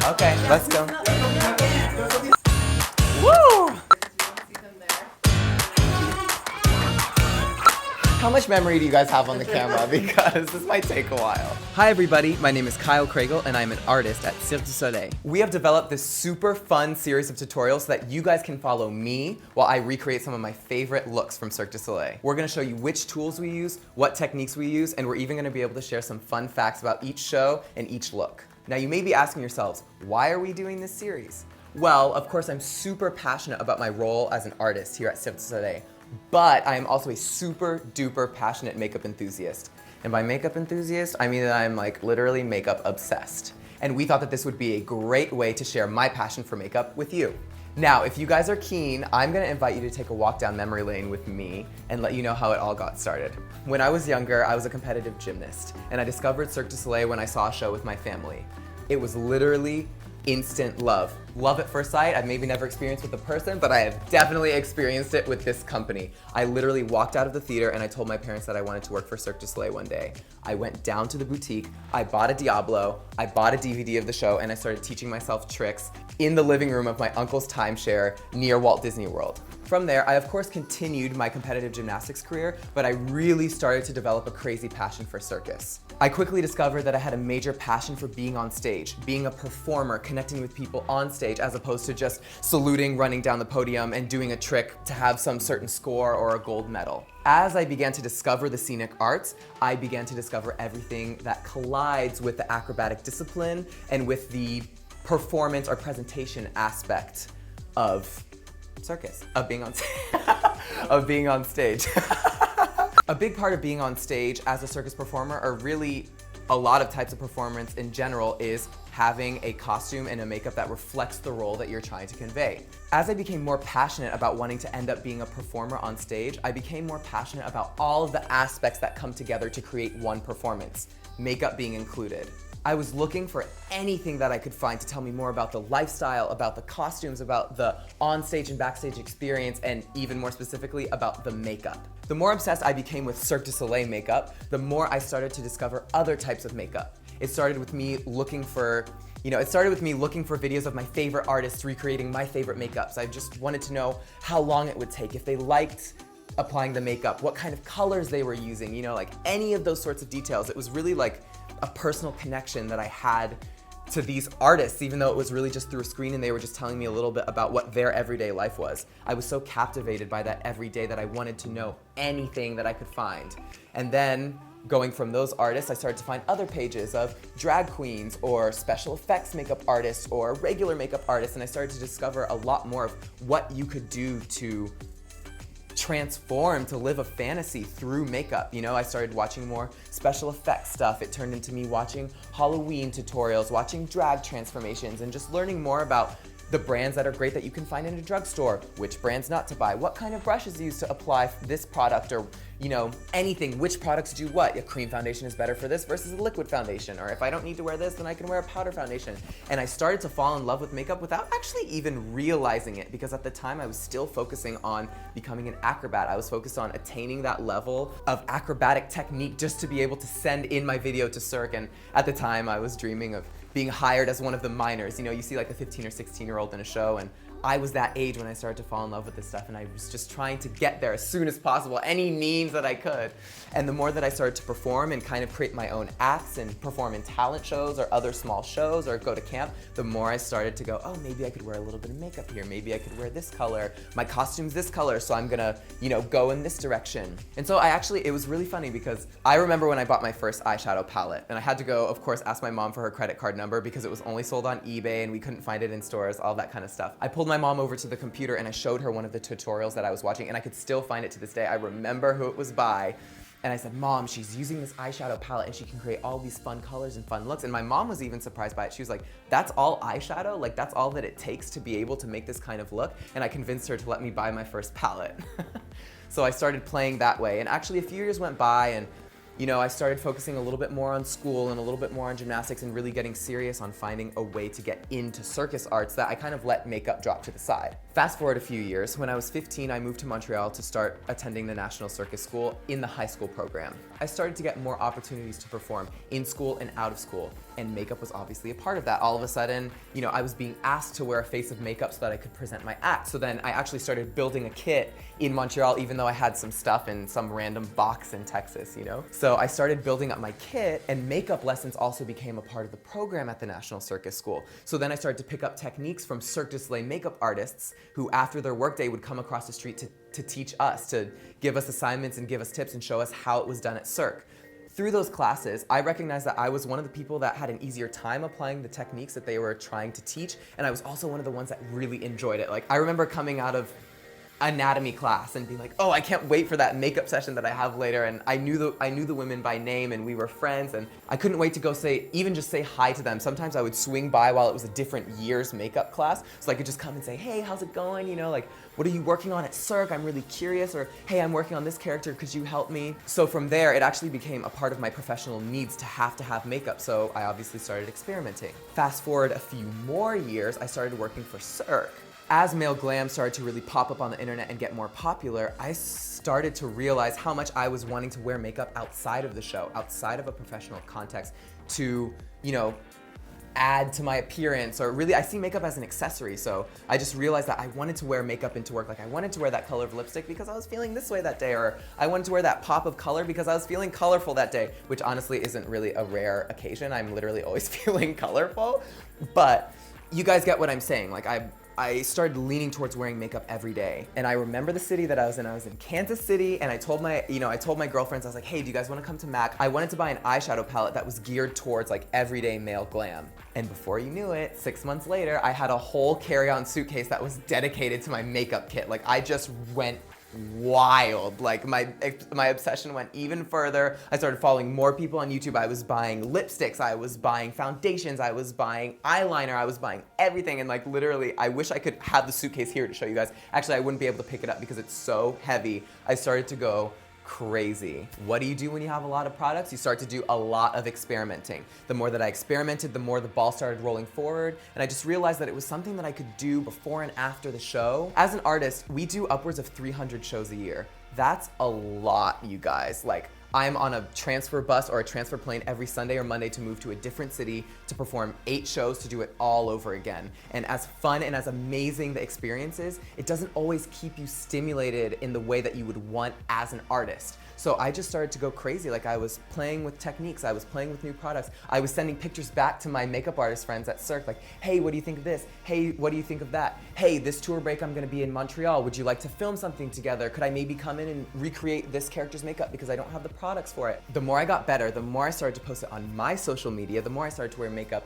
Okay, let's go. Woo! How much memory do you guys have on the camera? Because this might take a while. Hi everybody, my name is Kyle Cragle and I'm an artist at Cirque du Soleil. We have developed this super fun series of tutorials so that you guys can follow me while I recreate some of my favorite looks from Cirque du Soleil. We're gonna show you which tools we use, what techniques we use, and we're even gonna be able to share some fun facts about each show and each look. Now you may be asking yourselves, why are we doing this series? Well, of course I'm super passionate about my role as an artist here at Cirque du Soleil. But I am also a super duper passionate makeup enthusiast. And by makeup enthusiast, I mean that I'm like literally makeup obsessed. And we thought that this would be a great way to share my passion for makeup with you. Now, if you guys are keen, I'm gonna invite you to take a walk down memory lane with me and let you know how it all got started. When I was younger, I was a competitive gymnast, and I discovered Cirque du Soleil when I saw a show with my family. It was literally instant love. Love at first sight, I've maybe never experienced with a person, but I have definitely experienced it with this company. I literally walked out of the theater and I told my parents that I wanted to work for Cirque du Soleil one day. I went down to the boutique, I bought a Diablo, I bought a DVD of the show, and I started teaching myself tricks in the living room of my uncle's timeshare near Walt Disney World. From there, I of course continued my competitive gymnastics career, but I really started to develop a crazy passion for circus. I quickly discovered that I had a major passion for being on stage, being a performer, connecting with people on stage as opposed to just saluting, running down the podium, and doing a trick to have some certain score or a gold medal. As I began to discover the scenic arts, I began to discover everything that collides with the acrobatic discipline and with the performance or presentation aspect of circus, of being on stage. A big part of being on stage as a circus performer, or really a lot of types of performance in general, is having a costume and a makeup that reflects the role that you're trying to convey. As I became more passionate about wanting to end up being a performer on stage, I became more passionate about all of the aspects that come together to create one performance, makeup being included. I was looking for anything that I could find to tell me more about the lifestyle, about the costumes, about the onstage and backstage experience, and even more specifically about the makeup. The more obsessed I became with Cirque du Soleil makeup, the more I started to discover other types of makeup. It started with me looking for videos of my favorite artists recreating my favorite makeups. I just wanted to know how long it would take, if they liked applying the makeup, what kind of colors they were using, like any of those sorts of details. It was really like a personal connection that I had to these artists, even though it was really just through a screen and they were just telling me a little bit about what their everyday life was. I was so captivated by that every day that I wanted to know anything that I could find. And then going from those artists, I started to find other pages of drag queens or special effects makeup artists or regular makeup artists, and I started to discover a lot more of what you could do to transform, to live a fantasy through makeup. I started watching more special effects stuff. It turned into me watching Halloween tutorials, watching drag transformations, and just learning more about the brands that are great that you can find in a drugstore, which brands not to buy, what kind of brushes used to apply this product, or anything, which products do what. A cream foundation is better for this versus a liquid foundation, or if I don't need to wear this, then I can wear a powder foundation. And I started to fall in love with makeup without actually even realizing it, because at the time I was still focusing on becoming an acrobat. I was focused on attaining that level of acrobatic technique just to be able to send in my video to Cirque, and at the time I was dreaming of being hired as one of the minors. You see like a 15 or 16-year-old in a show, and I was that age when I started to fall in love with this stuff, and I was just trying to get there as soon as possible, any means that I could. And the more that I started to perform and kind of create my own acts and perform in talent shows or other small shows or go to camp, the more I started to go, oh, maybe I could wear a little bit of makeup here, maybe I could wear this color, my costume's this color, so I'm gonna, go in this direction. And so it was really funny, because I remember when I bought my first eyeshadow palette, and I had to go, of course, ask my mom for her credit card number because it was only sold on eBay and we couldn't find it in stores, all that kind of stuff. I pulled my mom over to the computer and I showed her one of the tutorials that I was watching, and I could still find it to this day. I remember who it was by. And I said, Mom, she's using this eyeshadow palette and she can create all these fun colors and fun looks. And my mom was even surprised by it. She was like, that's all eyeshadow? Like, that's all that it takes to be able to make this kind of look? And I convinced her to let me buy my first palette. So I started playing that way. And actually a few years went by, and I started focusing a little bit more on school and a little bit more on gymnastics, and really getting serious on finding a way to get into circus arts that I kind of let makeup drop to the side. Fast forward a few years, when I was 15, I moved to Montreal to start attending the National Circus School in the high school program. I started to get more opportunities to perform in school and out of school, and makeup was obviously a part of that. All of a sudden, I was being asked to wear a face of makeup so that I could present my act. So then I actually started building a kit in Montreal, even though I had some stuff in some random box in Texas, So I started building up my kit, and makeup lessons also became a part of the program at the National Circus School. So then I started to pick up techniques from Cirque du Soleil makeup artists who after their workday would come across the street to teach us, to give us assignments and give us tips and show us how it was done at Cirque. Through those classes, I recognized that I was one of the people that had an easier time applying the techniques that they were trying to teach, and I was also one of the ones that really enjoyed it. Like, I remember coming out of anatomy class and being like, oh, I can't wait for that makeup session that I have later, and I knew the women by name and we were friends, and I couldn't wait to go just say hi to them. Sometimes I would swing by while it was a different year's makeup class, so I could just come and say, hey, how's it going? Like, what are you working on at Cirque? I'm really curious, or hey, I'm working on this character, could you help me? So from there, it actually became a part of my professional needs to have makeup, so I obviously started experimenting. Fast forward a few more years, I started working for Cirque. As male glam started to really pop up on the internet and get more popular, I started to realize how much I was wanting to wear makeup outside of the show, outside of a professional context to, add to my appearance, or really I see makeup as an accessory. So I just realized that I wanted to wear makeup into work. Like, I wanted to wear that color of lipstick because I was feeling this way that day, or I wanted to wear that pop of color because I was feeling colorful that day, which honestly isn't really a rare occasion. I'm literally always feeling colorful, but you guys get what I'm saying. Like, I started leaning towards wearing makeup every day. And I remember the city that I was in. I was in Kansas City, and I told my girlfriends, I was like, hey, do you guys wanna come to MAC? I wanted to buy an eyeshadow palette that was geared towards like everyday male glam. And before you knew it, 6 months later, I had a whole carry-on suitcase that was dedicated to my makeup kit. Like, I just went wild. Like, my obsession went even further. I started following more people on YouTube. I was buying lipsticks, I was buying foundations, I was buying eyeliner, I was buying everything, and like literally, I wish I could have the suitcase here to show you guys. Actually, I wouldn't be able to pick it up because it's so heavy. I started to go crazy. What do you do when you have a lot of products? You start to do a lot of experimenting. The more that I experimented, the more the ball started rolling forward, and I just realized that it was something that I could do before and after the show. As an artist, we do upwards of 300 shows a year. That's a lot, you guys. Like, I'm on a transfer bus or a transfer plane every Sunday or Monday to move to a different city to perform 8 shows to do it all over again. And as fun and as amazing the experience is, it doesn't always keep you stimulated in the way that you would want as an artist. So I just started to go crazy. Like, I was playing with techniques, I was playing with new products. I was sending pictures back to my makeup artist friends at Cirque, like, hey, what do you think of this? Hey, what do you think of that? Hey, this tour break I'm gonna be in Montreal. Would you like to film something together? Could I maybe come in and recreate this character's makeup because I don't have the products for it? The more I got better, the more I started to post it on my social media, the more I started to wear makeup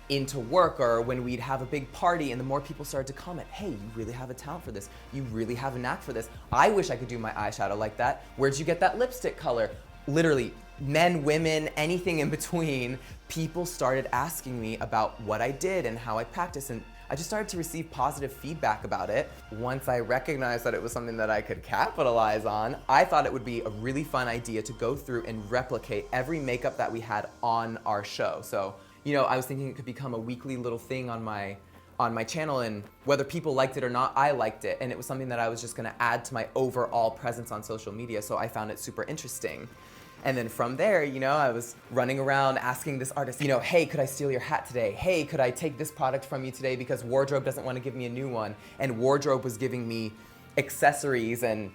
into work or when we'd have a big party, and the more people started to comment, hey, you really have a talent for this. You really have a knack for this. I wish I could do my eyeshadow like that. Where'd you get that lipstick color? Literally, men, women, anything in between, people started asking me about what I did and how I practiced, and I just started to receive positive feedback about it. Once I recognized that it was something that I could capitalize on, I thought it would be a really fun idea to go through and replicate every makeup that we had on our show. So, I was thinking it could become a weekly little thing on my channel, and whether people liked it or not, I liked it. And it was something that I was just gonna add to my overall presence on social media, so I found it super interesting. And then from there, I was running around asking this artist, hey, could I steal your hat today? Hey, could I take this product from you today because wardrobe doesn't want to give me a new one? And wardrobe was giving me accessories and,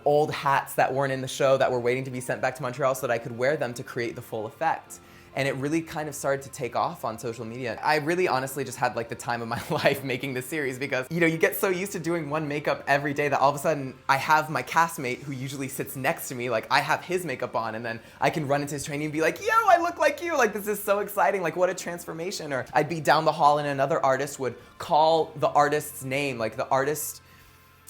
old hats that weren't in the show that were waiting to be sent back to Montreal so that I could wear them to create the full effect. And it really kind of started to take off on social media. I really honestly just had like the time of my life making this series because, you get so used to doing one makeup every day that all of a sudden I have my castmate who usually sits next to me, like I have his makeup on, and then I can run into his training and be like, yo, I look like you. Like, this is so exciting. Like, what a transformation. Or I'd be down the hall and another artist would call the artist's name. Like, the artist,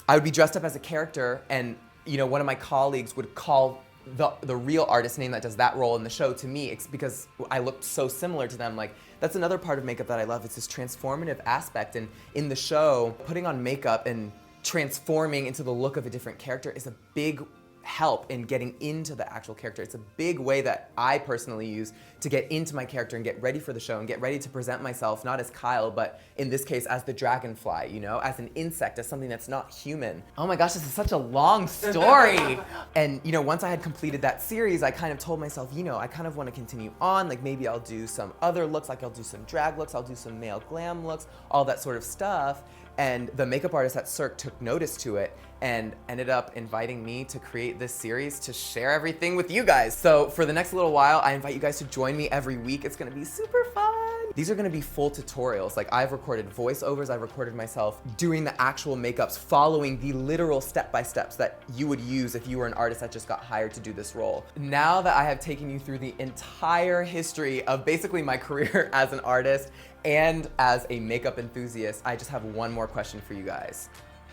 I would be dressed up as a character, and, one of my colleagues would call the real artist name that does that role in the show to me. It's because I looked so similar to them. Like, that's another part of makeup that I love. It's this transformative aspect, and in the show, putting on makeup and transforming into the look of a different character is a big help in getting into the actual character. It's a big way that I personally use to get into my character and get ready for the show and get ready to present myself not as Kyle, but in this case as the dragonfly, you know, as an insect, as something that's not human. Oh my gosh, this is such a long story. And you know, once I had completed that series, I kind of told myself, you know, I kind of want to continue on, like maybe I'll do some other looks, like I'll do some drag looks, I'll do some male glam looks, all that sort of stuff. And the makeup artist at Cirque took notice to it and ended up inviting me to create this series to share everything with you guys. So for the next little while, I invite you guys to join me every week. It's gonna be super fun. These are gonna be full tutorials. Like I've recorded voiceovers, I've recorded myself doing the actual makeups, following the literal step-by-steps that you would use if you were an artist that just got hired to do this role. Now that I have taken you through the entire history of basically my career as an artist and as a makeup enthusiast, I just have one more question for you guys.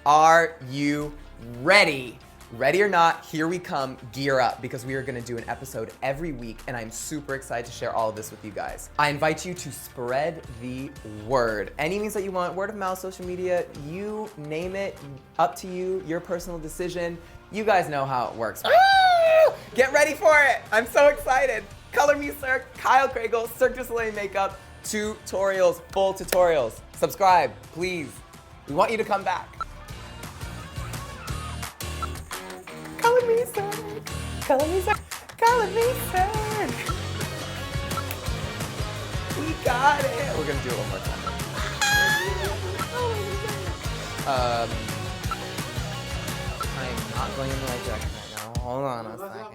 Are you ready? Ready or not, here we come, gear up, because we are gonna do an episode every week and I'm super excited to share all of this with you guys. I invite you to spread the word. Any means that you want, word of mouth, social media, you name it, up to you, your personal decision. You guys know how it works. Get ready for it, I'm so excited. Color Me Cirque, Kyle Cragle, Cirque du Soleil makeup, tutorials, full tutorials. Subscribe, please. We want you to come back. Color Me Cirque, Color Me Cirque, Color Me Cirque. We got it. We're gonna do it one more time. I'm not going in the right direction right now. Hold on a second.